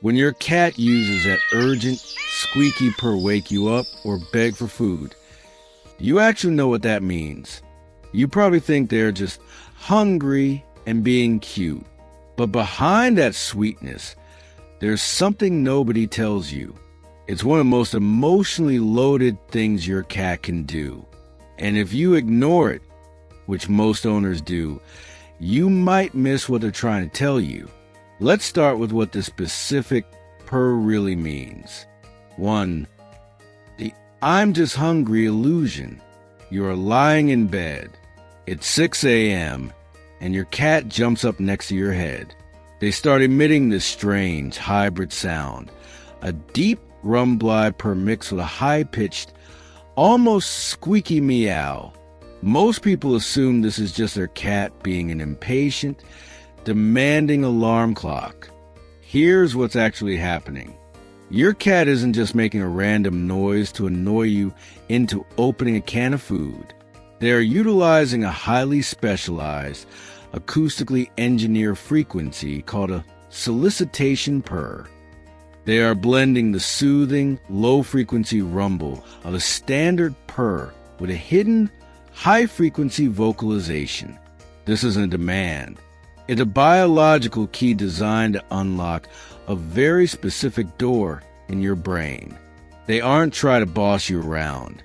When your cat uses that urgent, squeaky purr wake you up or beg for food, you actually know what that means. You probably think they're just hungry and being cute. But behind that sweetness, there's something nobody tells you. It's one of the most emotionally loaded things your cat can do. And if you ignore it, which most owners do, you might miss what they're trying to tell you. Let's start with what the specific purr really means. 1. The "I'm just hungry" illusion. You are lying in bed. It's 6 a.m., and your cat jumps up next to your head. They start emitting this strange hybrid sound, a deep rumbly purr mixed with a high-pitched, almost squeaky meow. Most people assume this is just their cat being an impatient, demanding alarm clock. Here's what's actually happening. Your cat isn't just making a random noise to annoy you into opening a can of food. They are utilizing a highly specialized, acoustically engineered frequency called a Solicitation Purr. They are blending the soothing, low-frequency rumble of a standard purr with a hidden, high-frequency vocalization. This isn't a demand. It's a biological key designed to unlock a very specific door in your brain. They aren't trying to boss you around.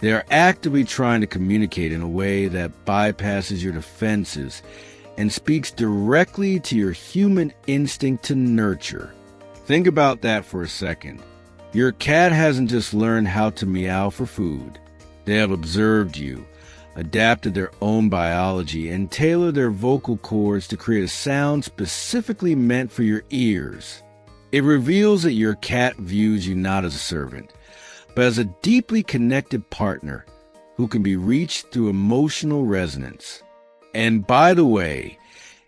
They are actively trying to communicate in a way that bypasses your defenses and speaks directly to your human instinct to nurture. Think about that for a second. Your cat hasn't just learned how to meow for food. They have observed you, adapted their own biology, and tailored their vocal cords to create a sound specifically meant for your ears. It reveals that your cat views you not as a servant, but as a deeply connected partner who can be reached through emotional resonance. And by the way,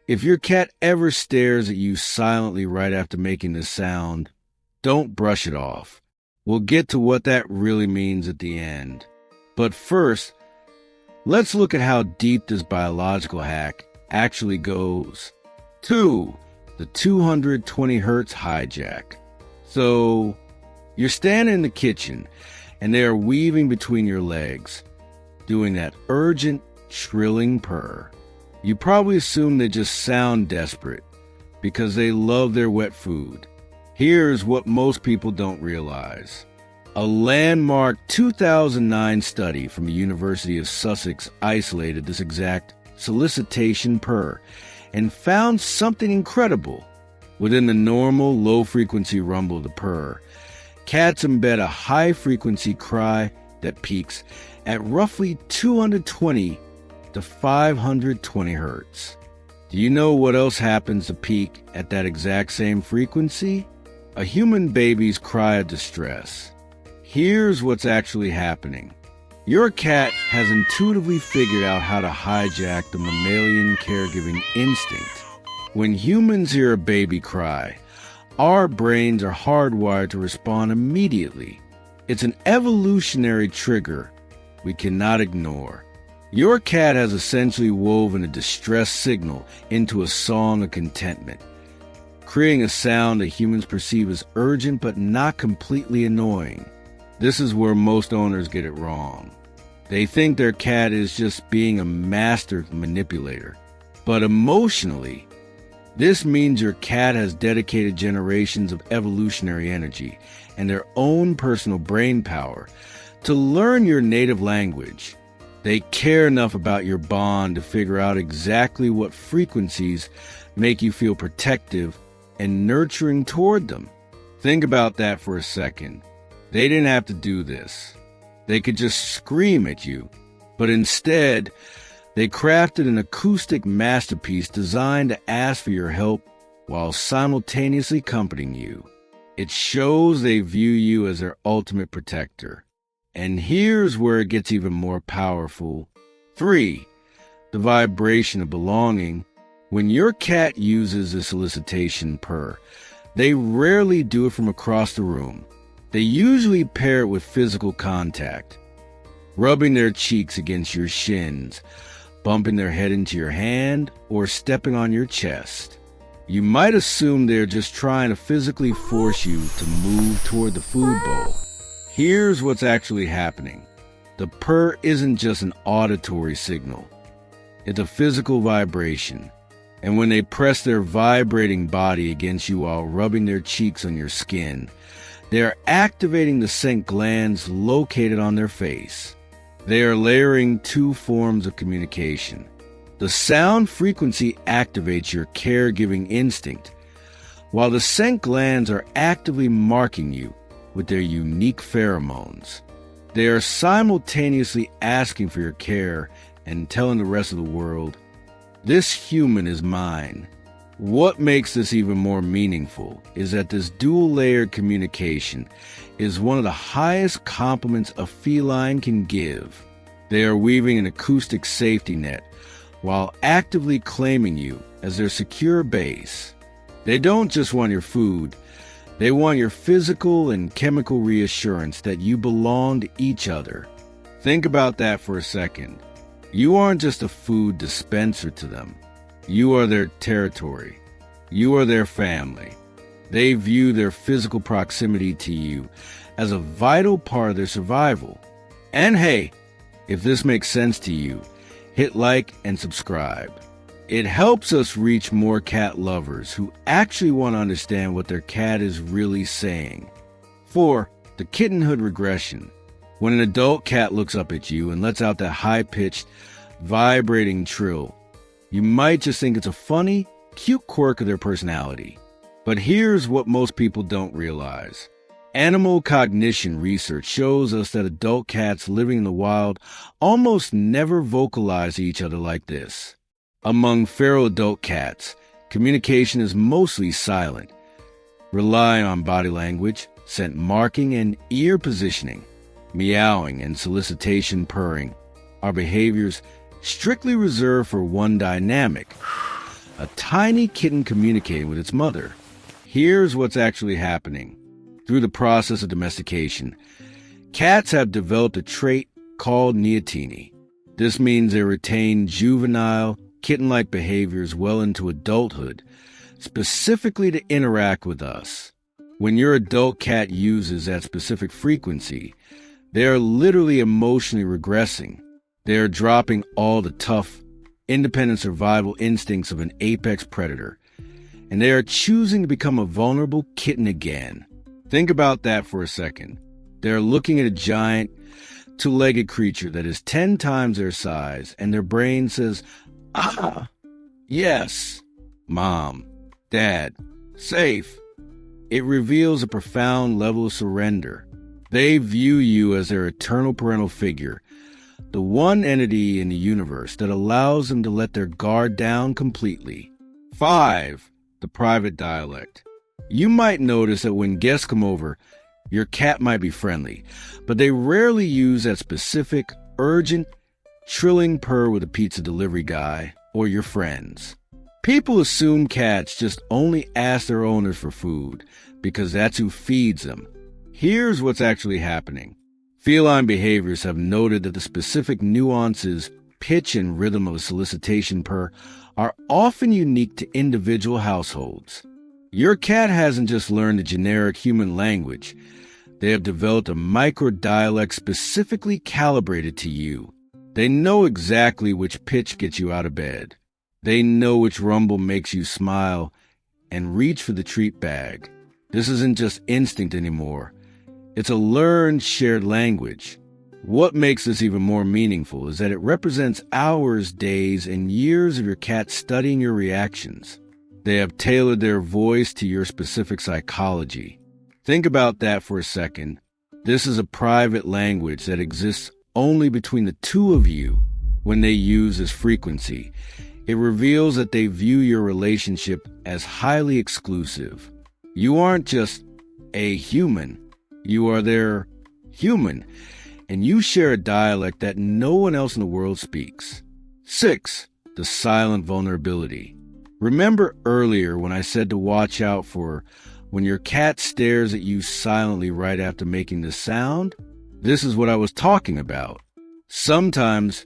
if your cat ever stares at you silently right after making this sound, don't brush it off. We'll get to what that really means at the end. But first, let's look at how deep this biological hack actually goes. 2. The 220 Hertz Hijack. So, you're standing in the kitchen, and they are weaving between your legs, doing that urgent, shrilling purr. You probably assume they just sound desperate because they love their wet food. Here's what most people don't realize. A landmark 2009 study from the University of Sussex isolated this exact Solicitation Purr and found something incredible. Within the normal low-frequency rumble of the purr, cats embed a high-frequency cry that peaks at roughly 220 to 520 hertz. Do you know what else happens to peak at that exact same frequency? A human baby's cry of distress. Here's what's actually happening. Your cat has intuitively figured out how to hijack the mammalian caregiving instinct. When humans hear a baby cry, our brains are hardwired to respond immediately. It's an evolutionary trigger we cannot ignore. Your cat has essentially woven a distress signal into a song of contentment, creating a sound that humans perceive as urgent but not completely annoying. This is where most owners get it wrong. They think their cat is just being a master manipulator. But emotionally, this means your cat has dedicated generations of evolutionary energy and their own personal brain power to learn your native language. They care enough about your bond to figure out exactly what frequencies make you feel protective and nurturing toward them. Think about that for a second. They didn't have to do this. They could just scream at you. But instead, they crafted an acoustic masterpiece designed to ask for your help while simultaneously comforting you. It shows they view you as their ultimate protector. And here's where it gets even more powerful. 3. The vibration of belonging. When your cat uses the Solicitation Purr, they rarely do it from across the room. They usually pair it with physical contact, rubbing their cheeks against your shins, bumping their head into your hand, or stepping on your chest. You might assume they're just trying to physically force you to move toward the food bowl. Here's what's actually happening. The purr isn't just an auditory signal. It's a physical vibration. And when they press their vibrating body against you while rubbing their cheeks on your skin, they are activating the scent glands located on their face. They are layering two forms of communication. The sound frequency activates your caregiving instinct, while the scent glands are actively marking you with their unique pheromones. They are simultaneously asking for your care and telling the rest of the world, "This human is mine." What makes this even more meaningful is that this dual-layered communication is one of the highest compliments a feline can give. They are weaving an acoustic safety net while actively claiming you as their secure base. They don't just want your food, they want your physical and chemical reassurance that you belong to each other. Think about that for a second. You aren't just a food dispenser to them. You are their territory. You are their family. They view their physical proximity to you as a vital part of their survival. And hey, if this makes sense to you, hit like and subscribe. It helps us reach more cat lovers who actually want to understand what their cat is really saying. 4. The kittenhood regression. When an adult cat looks up at you and lets out that high-pitched, vibrating trill, you might just think it's a funny, cute quirk of their personality. But here's what most people don't realize. Animal cognition research shows us that adult cats living in the wild almost never vocalize to each other like this. Among feral adult cats, communication is mostly silent, relying on body language, scent marking, and ear positioning. Meowing and solicitation purring are behaviors strictly reserved for one dynamic, a tiny kitten communicating with its mother. Here's what's actually happening. Through the process of domestication, cats have developed a trait called neoteny. This means they retain juvenile, kitten-like behaviors well into adulthood, specifically to interact with us. When your adult cat uses that specific frequency, they are literally emotionally regressing. They are dropping all the tough, independent survival instincts of an apex predator, and they are choosing to become a vulnerable kitten again. Think about that for a second. They're looking at a giant, two-legged creature that is 10 times their size, and their brain says, "Ah, yes, Mom, Dad, safe." It reveals a profound level of surrender. They view you as their eternal parental figure, the one entity in the universe that allows them to let their guard down completely. 5. The private dialect. You might notice that when guests come over, your cat might be friendly, but they rarely use that specific, urgent, trilling purr with a pizza delivery guy or your friends. People assume cats just only ask their owners for food because that's who feeds them. Here's what's actually happening. Feline behaviors have noted that the specific nuances, pitch, and rhythm of a solicitation purr are often unique to individual households. Your cat hasn't just learned the generic human language. They have developed a micro-dialect specifically calibrated to you. They know exactly which pitch gets you out of bed. They know which rumble makes you smile and reach for the treat bag. This isn't just instinct anymore. It's a learned, shared language. What makes this even more meaningful is that it represents hours, days, and years of your cat studying your reactions. They have tailored their voice to your specific psychology. Think about that for a second. This is a private language that exists only between the two of you. When they use this frequency, it reveals that they view your relationship as highly exclusive. You aren't just a human. You are their human, and you share a dialect that no one else in the world speaks. 6. The silent vulnerability. Remember earlier when I said to watch out for when your cat stares at you silently right after making the sound? This is what I was talking about. Sometimes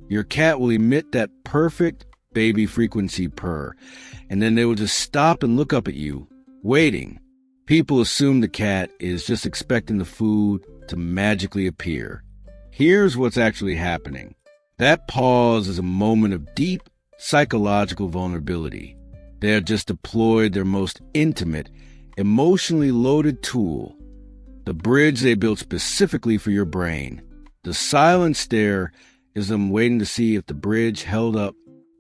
your cat will emit that perfect, baby frequency purr, and then they will just stop and look up at you, waiting. People assume the cat is just expecting the food to magically appear. Here's what's actually happening. That pause is a moment of deep psychological vulnerability. They have just deployed their most intimate, emotionally loaded tool, the bridge they built specifically for your brain. The silent stare is them waiting to see if the bridge held up.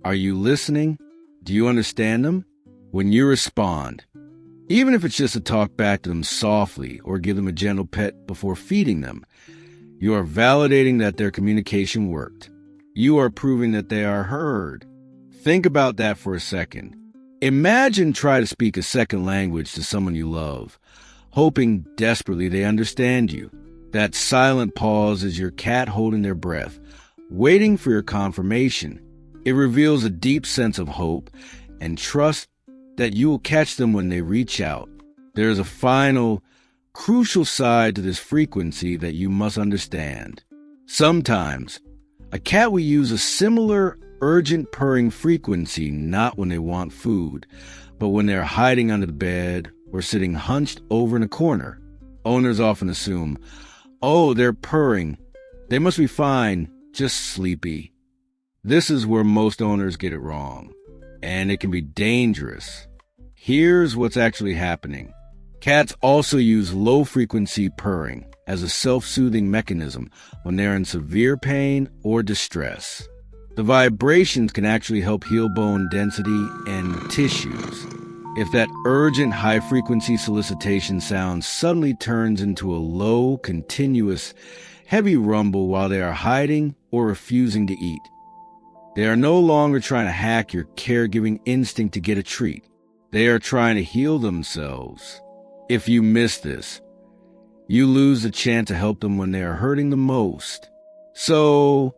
Are you listening? Do you understand them? When you respond, even if it's just to talk back to them softly or give them a gentle pet before feeding them, you are validating that their communication worked. You are proving that they are heard. Think about that for a second. Imagine trying to speak a second language to someone you love, hoping desperately they understand you. That silent pause is your cat holding their breath, waiting for your confirmation. It reveals a deep sense of hope and trust that you will catch them when they reach out. There is a final, crucial side to this frequency that you must understand. Sometimes, a cat will use a similar urgent purring frequency not when they want food, but when they're hiding under the bed or sitting hunched over in a corner. Owners often assume, oh, they're purring. They must be fine, just sleepy. This is where most owners get it wrong, and it can be dangerous. Here's what's actually happening. Cats also use low-frequency purring as a self-soothing mechanism when they're in severe pain or distress. The vibrations can actually help heal bone density and tissues. If that urgent high-frequency solicitation sound suddenly turns into a low, continuous, heavy rumble while they are hiding or refusing to eat, they are no longer trying to hack your caregiving instinct to get a treat. They are trying to heal themselves. If you miss this, you lose the chance to help them when they are hurting the most. So,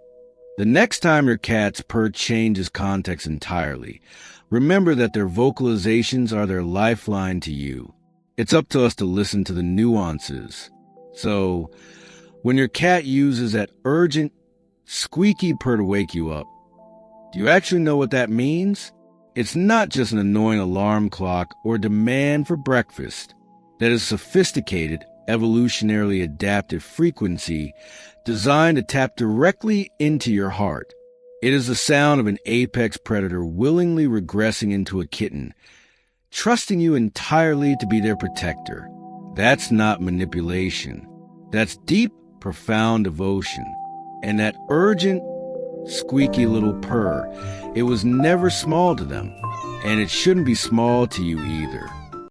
the next time your cat's purr changes context entirely, remember that their vocalizations are their lifeline to you. It's up to us to listen to the nuances. So, when your cat uses that urgent, squeaky purr to wake you up, do you actually know what that means? It's not just an annoying alarm clock or demand for breakfast. That is sophisticated, evolutionarily adaptive frequency designed to tap directly into your heart. It is the sound of an apex predator willingly regressing into a kitten, trusting you entirely to be their protector. That's not manipulation. That's deep, profound devotion. And that urgent, squeaky little purr, it was never small to them, and it shouldn't be small to you either.